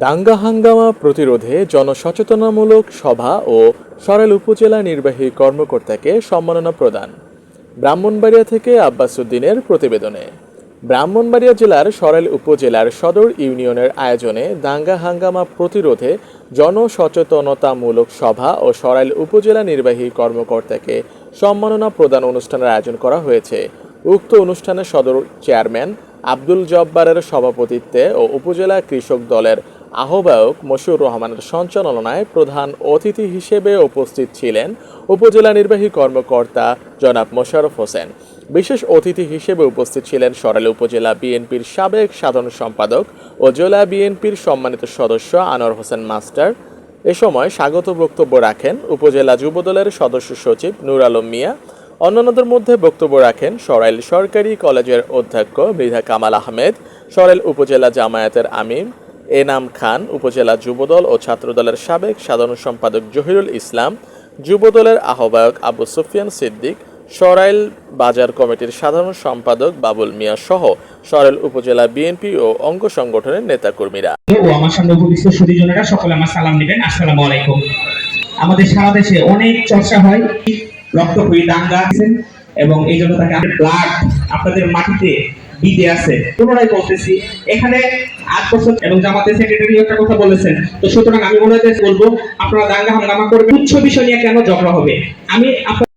দাঙ্গা হাঙ্গামা প্রতিরোধে জনসচেতনামূলক সভা ও সরাইল উপজেলা নির্বাহী কর্মকর্তাকে সম্মাননা প্রদান। ব্রাহ্মণবাড়িয়া থেকে আব্বাস উদ্দিনের প্রতিবেদনে। ব্রাহ্মণবাড়িয়া জেলার সরাইল উপজেলার সদর ইউনিয়নের আয়োজনে দাঙ্গা হাঙ্গামা প্রতিরোধে জনসচেতনতামূলক সভা ও সরাইল উপজেলা নির্বাহী কর্মকর্তাকে সম্মাননা প্রদান অনুষ্ঠানের আয়োজন করা হয়েছে। উক্ত অনুষ্ঠানে সদর চেয়ারম্যান আব্দুল জব্বারের সভাপতিত্বে ও উপজেলা কৃষক দলের আহ্বায়ক মশিউর রহমানের সঞ্চালনায় প্রধান অতিথি হিসেবে উপস্থিত ছিলেন উপজেলা নির্বাহী কর্মকর্তা জনাব মোশাররফ হোসেন। বিশেষ অতিথি হিসেবে উপস্থিত ছিলেন সরাইল উপজেলা বিএনপির সাবেক সাধারণ সম্পাদক ও জেলা বিএনপির সম্মানিত সদস্য আনোয়ার হোসেন মাস্টার। এ সময় স্বাগত বক্তব্য রাখেন উপজেলা যুবদলের সদস্য সচিব নূর আলম মিয়া। অন্যান্যদের মধ্যে বক্তব্য রাখেন সরাইল সরকারি কলেজের অধ্যক্ষ মৃধা কামাল আহমেদ, সরাইল উপজেলা জামায়াতের আমির এনাম খান, উপজেলা যুবদল ও ছাত্রদলের সাবেক সাধারণ সম্পাদক জহিরুল ইসলাম, যুবদলের আহ্বায়ক আবু সুফিয়ান সিদ্দিক, সরাইল বাজার কমিটির সাধারণ সম্পাদক বাবুল মিয়া সহ সরাইল উপজেলা বিএনপি ও অঙ্গ সংগঠনের নেতাকর্মীরা। আমার সামনে উপস্থিত সুধীজনেরা সকলে আমার সালাম দিবেন। আসসালামু আলাইকুম। আমাদের সারা দেশে অনেক চর্চা হয় রক্তক্ষয়ী দাঙ্গা এবং এই জন্য তাকে ব্লাড আপনাদের মাটিতে বিদে আছে। পুনরায় বলতেছি, এখানে 8 বছর এবং জামাতের সেক্রেটারি একটা কথা বলেছেন, তো সুতরাং আমি ওনাদের বলবো আপনারা দাঙ্গা হাঙ্গামা করবেন। উচ্চ বিষয় নিয়ে কেন ঝগড়া হবে? আমি